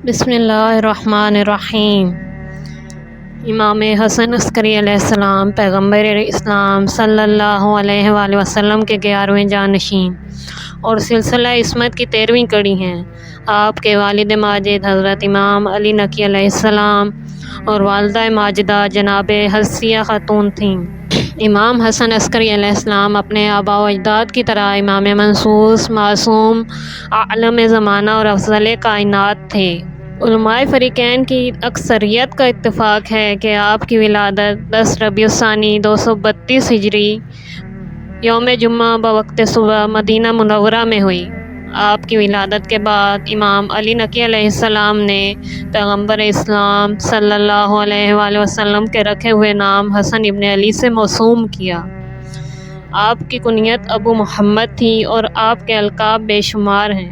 بسم اللہ الرحمن الرحیم۔ امام حسن عسکری علیہ السلام پیغمبر اسلام صلی اللہ علیہ وآلہ وسلم کے 11ویں جانشین اور سلسلہ عصمت کی 13ویں کڑی ہیں۔ آپ کے والد ماجد حضرت امام علی نقی علیہ السلام اور والدہ ماجدہ جناب حسیہ خاتون تھیں۔ امام حسن عسکری علیہ السلام اپنے آباء و اجداد کی طرح امام منصوص، معصوم، عالم زمانہ اور افضل کائنات تھے۔ علماء فریقین کی اکثریت کا اتفاق ہے کہ آپ کی ولادت 10 ربیع الثانی 232 ہجری یوم جمعہ بوقت صبح مدینہ منورہ میں ہوئی۔ آپ کی ولادت کے بعد امام علی نقی علیہ السلام نے پیغمبر اسلام صلی اللہ علیہ وآلہ وسلم کے رکھے ہوئے نام حسن ابن علی سے موسوم کیا۔ آپ کی کنیت ابو محمد تھی اور آپ کے القاب بے شمار ہیں،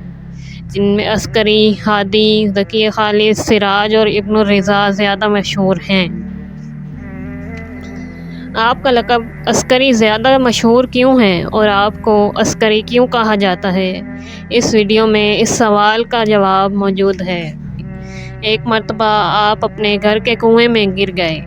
جن میں عسکری، ہادی، ذکی خالص، سراج اور ابن الرضا زیادہ مشہور ہیں۔ آپ کا لقب عسکری زیادہ مشہور کیوں ہے اور آپ کو عسکری کیوں کہا جاتا ہے؟ اس ویڈیو میں اس سوال کا جواب موجود ہے۔ ایک مرتبہ آپ اپنے گھر کے کنویں میں گر گئے۔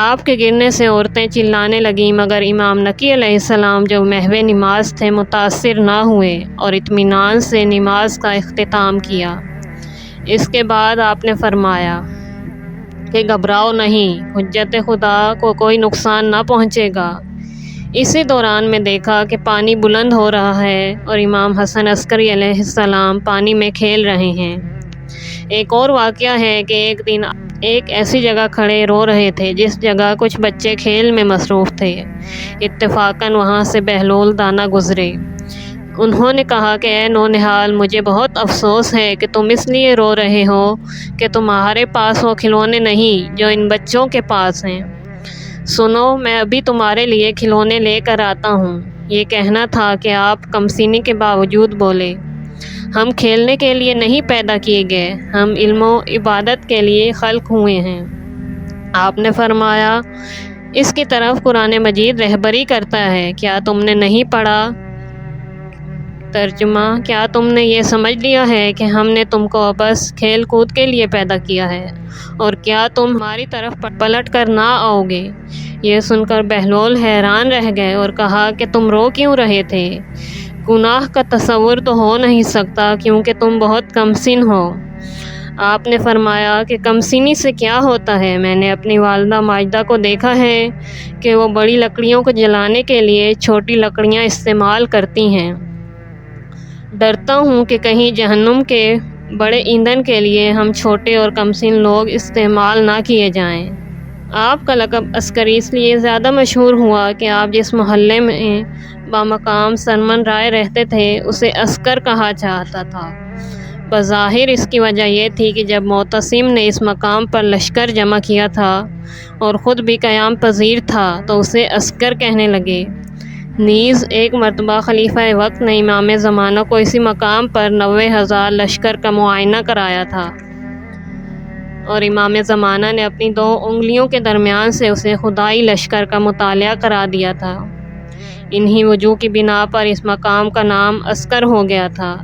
آپ کے گرنے سے عورتیں چلانے لگیں، مگر امام نقی علیہ السلام جو محو نماز تھے متاثر نہ ہوئے اور اطمینان سے نماز کا اختتام کیا۔ اس کے بعد آپ نے فرمایا کہ گھبراؤ نہیں، حجت خدا کو کوئی نقصان نہ پہنچے گا۔ اسی دوران میں دیکھا کہ پانی بلند ہو رہا ہے اور امام حسن عسکری علیہ السلام پانی میں کھیل رہے ہیں۔ ایک اور واقعہ ہے کہ ایک دن ایک ایسی جگہ کھڑے رو رہے تھے جس جگہ کچھ بچے کھیل میں مصروف تھے۔ اتفاقاً وہاں سے بہلول دانا گزرے۔ انہوں نے کہا کہ اے نونہال، مجھے بہت افسوس ہے کہ تم اس لیے رو رہے ہو کہ تمہارے پاس وہ کھلونے نہیں جو ان بچوں کے پاس ہیں۔ سنو، میں ابھی تمہارے لیے کھلونے لے کر آتا ہوں۔ یہ کہنا تھا کہ آپ کمسینی کے باوجود بولے، ہم کھیلنے کے لیے نہیں پیدا کیے گئے، ہم علم و عبادت کے لیے خلق ہوئے ہیں۔ آپ نے فرمایا، اس کی طرف قرآن مجید رہبری کرتا ہے، کیا تم نے نہیں پڑھا؟ ترجمہ: کیا تم نے یہ سمجھ لیا ہے کہ ہم نے تم کو بس کھیل کود کے لیے پیدا کیا ہے اور کیا تم ہماری طرف پلٹ کر نہ آؤ گے؟ یہ سن کر بہلول حیران رہ گئے اور کہا کہ تم رو کیوں رہے تھے؟ گناہ کا تصور تو ہو نہیں سکتا کیونکہ تم بہت کم سن ہو۔ آپ نے فرمایا کہ کم سنی سے کیا ہوتا ہے؟ میں نے اپنی والدہ ماجدہ کو دیکھا ہے کہ وہ بڑی لکڑیوں کو جلانے کے لیے چھوٹی لکڑیاں استعمال کرتی ہیں۔ ڈرتا ہوں کہ کہیں جہنم کے بڑے ایندھن کے لیے ہم چھوٹے اور کمسن لوگ استعمال نہ کیے جائیں۔ آپ کا لقب عسکری اس لیے زیادہ مشہور ہوا کہ آپ جس محلے میں بامقام سرمن رائے رہتے تھے اسے عسکر کہا جاتا تھا۔ بظاہر اس کی وجہ یہ تھی کہ جب معتصم نے اس مقام پر لشکر جمع کیا تھا اور خود بھی قیام پذیر تھا تو اسے عسکر کہنے لگے۔ نیز ایک مرتبہ خلیفہ وقت نے امام زمانہ کو اسی مقام پر 90,000 لشکر کا معائنہ کرایا تھا اور امام زمانہ نے اپنی 2 انگلیوں کے درمیان سے اسے خدائی لشکر کا مطالعہ کرا دیا تھا۔ انہی وجوہ کی بنا پر اس مقام کا نام عسکر ہو گیا تھا،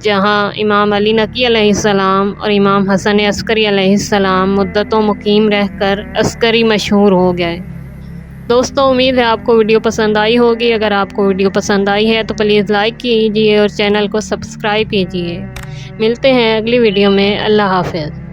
جہاں امام علی نقی علیہ السلام اور امام حسن عسکری علیہ السلام مدتوں مقیم رہ کر عسکری مشہور ہو گئے۔ دوستو، امید ہے آپ کو ویڈیو پسند آئی ہوگی۔ اگر آپ کو ویڈیو پسند آئی ہے تو پلیز لائک کیجیے اور چینل کو سبسکرائب کیجیے۔ ملتے ہیں اگلی ویڈیو میں۔ اللہ حافظ۔